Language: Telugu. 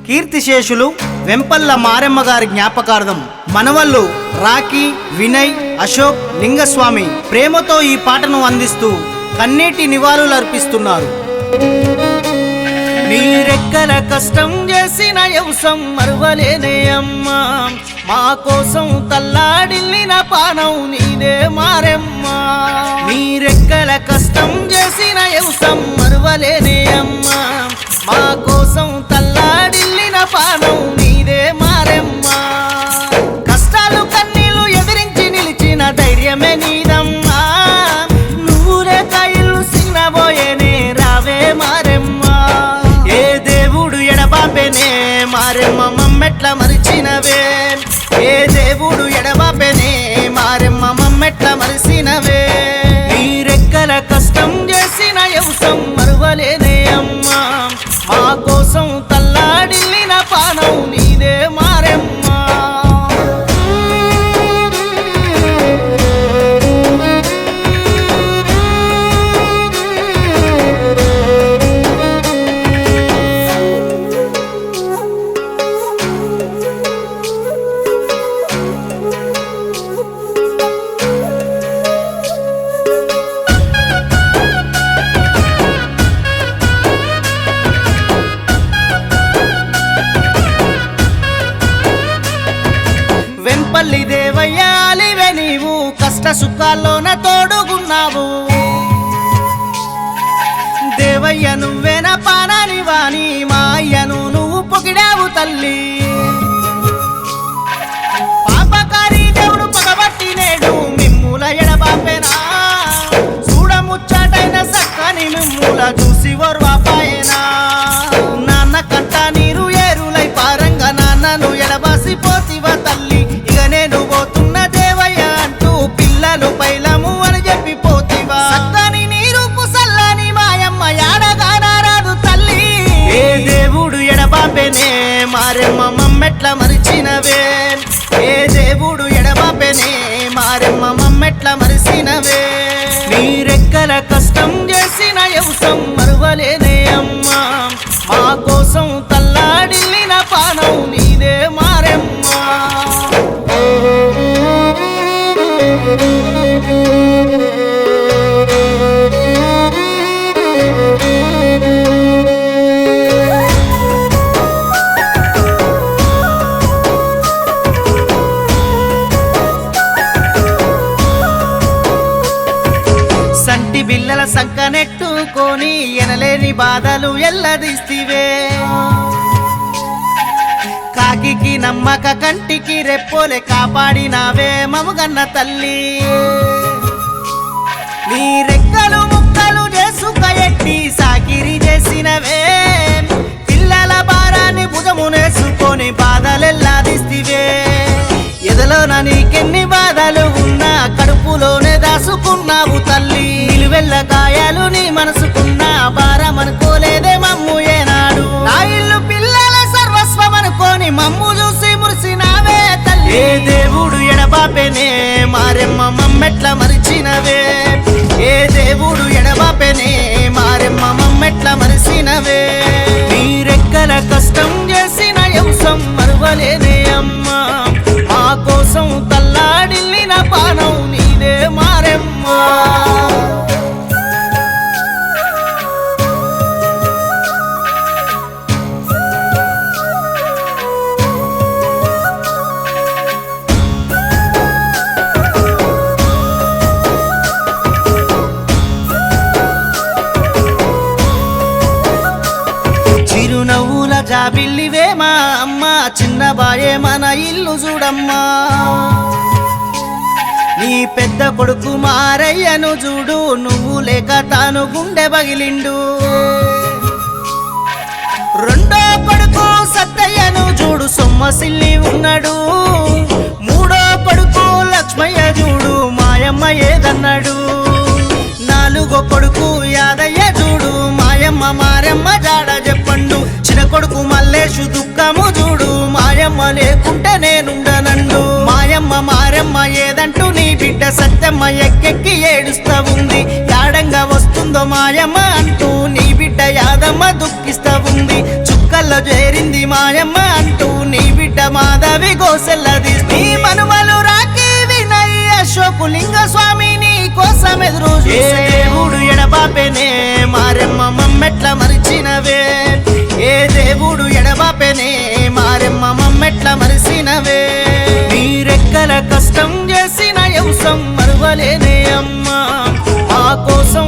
కీర్తిశేషులు వెంపల్ల మారెమ్మ గారి జ్ఞాపకార్థం మనవళ్ళు రాఖీ, వినయ్, అశోక్, లింగస్వామి ప్రేమతో ఈ పాటను అందిస్తూ కన్నీటి నివాళులు అర్పిస్తున్నారు. నీరెక్కల కష్టం చేసిన యవసం మరువలేనే అమ్మా, మా కోసం తల్లాడిల్లిన పానం నీదే మారెమ్మా. నీరెక్కల కష్టం చేసిన యవసం మరువలేనే అమ్మా, మా కోసం తల్లాడిల్లిన పానం నీదే మారెమ్మా. కష్టాలు కన్నీళ్లు ఎదిరించి నిలిచిన ధైర్యమే నీదమ్మా, నువ్వురే కాయిల్లు సిన్నబోయేనే రావే మారెమ్మా. ఏ దేవుడు ఎడబాపెనే మారెమ్మ మమ్మెట్ల మరిచినవే, ఏ దేవుడు ఎడబాపెనే మారెమ్మ మమ్మెట్ల మరిసినవే. నీరెక్కల కష్టం చేసిన యవసం మరువలేనే అమ్మా, మా కోసం తల్లాడిల్లిన పానం నీదే మారెమ్మా. వెంపల్లి దేవయ్యాలివే నీవు కష్ట సుఖాల్లోన తోడుగున్నావు. దేవయ్య నువ్వేన పానాని వాణి, మా అయ్యను నువ్వు పొగిడావు తల్లి. పాపకారి దేవుడు పగబట్టి నేడు మిమ్ముల ఎడబాపెనా, చూడముచ్చటైన సక్కని మిమ్ముల చూసి ఓర్వాపాయనా. నాన్న కంట నీరు ఏరులై పారంగా నాన్నను ఎడబాసి పోతివ తల్లి. ఇక నేను పోతున్న దేవయ్య అంటూ పిల్లలు పైలము అని చెప్పి పోతివా. సక్కని నీరు పుసల్లని మాయమ్మ యాడగానారాదు తల్లి. ఏ దేవుడు ఎడబాపెనే మారెమ్మ మమ్మెట్ల మరిచినవే, ఏ దేవుడు ఎడబాపెనే మారెమ్మ మమ్మెట్ల మరిసినవే. నీరెక్కల కష్టం చేసిన యవసం మరువలేనే అమ్మా, మా కోసం తల్లాడిల్లిన పానం నీదే మారెమ్మా. సంటి బిల్లల సంకనెట్టుకొని ఎనలేని బాధలు ఎల్లదిస్తివే. కాకికి నమ్మక కంటికి రెప్పోలే కాపాడినావే మముగన్న తల్లి. నీ రెక్కలు ముక్కలు చేసుక ఎట్టి సాకిరి చేసినవే, పిల్లల భారాన్ని భుజమునేసుకొని బాధలెల్లాదిస్తివే. ఎదలోన నీకెన్ని బాధలు ఉన్నా కడుపులోనే దాసుకున్నావు తల్లి. నిలువెల్ల గాయాలు నీ మనసుకున్న భారం అనుకోలేదే మమ్ము ఏనాడు. నా ఇల్లు పిల్లల సర్వస్వం అనుకోని మమ్ము చూసి మురిసినావే తల్లి. ఏ దేవుడు ఎడబాపెనే మారెమ్మ మమ్మెట్ల మరిచినవే, ఏ దేవుడు ఎడబాపెనే మారెమ్మ మమ్మెట్ల మరిసినవే. నీరెక్కల కష్టం చేసిన యవసం మరువలేనే అమ్మా, మా కోసం తల్లాడిల్లిన పానం నీదే మారెమ్మా. చిరునవ్వుల జాబిల్లివే మా అమ్మ, చిన్నబాయే మన ఇల్లు చూడమ్మా. నీ పెద్ద కొడుకు మారయ్యను చూడు, నువ్వు లేక తాను గుండె పగిలిండు. రెండో కొడుకు సత్తయ్యను చూడు సొమ్మసిల్లి ఉన్నాడు. మూడో కొడుకు లక్ష్మయ్య చూడు మాయమ్మ ఏదన్నాడు. నాలుగో కొడుకు యాదయ్య చూడు మాయమ్మ మారెమ్మ జాడ చెప్పండు. చిన్న కొడుకు మల్లేషు దుఃఖము చూడు మాయమ్మ లేకుంటే నేనుండనండు. మాయమ్మ మారెమ్మ ఏదంటూ నీ బిడ్డ సత్యమ్మ ఎక్కెక్కి ఏడుస్తా ఉంది. యాడంగా వస్తుందో మాయమ్మ అంటూ నీ బిడ్డ యాదమ్మ దుఃఖిస్తా ఉంది. చుక్కల్లో చేరింది మాయమ్మ అంటూ నీ బిడ్డ మాధవి గోసెల్లది నీ మనుమలు రాకి వినయ్ అశోకు లింగ స్వామి నీ కోసం ఎదురు చూసే దేవుడు ఎడబాపెనే మారెమ్మ మమ్మెట్ల మరిచినవే ఏ దేవుడు ఎడబాపెనే మారెమ్మ మమ్మెట్ల మరిసినవే మీరెక్కల కష్టం చేసిన యవసం మరువలేనే అమ్మా మా కోసం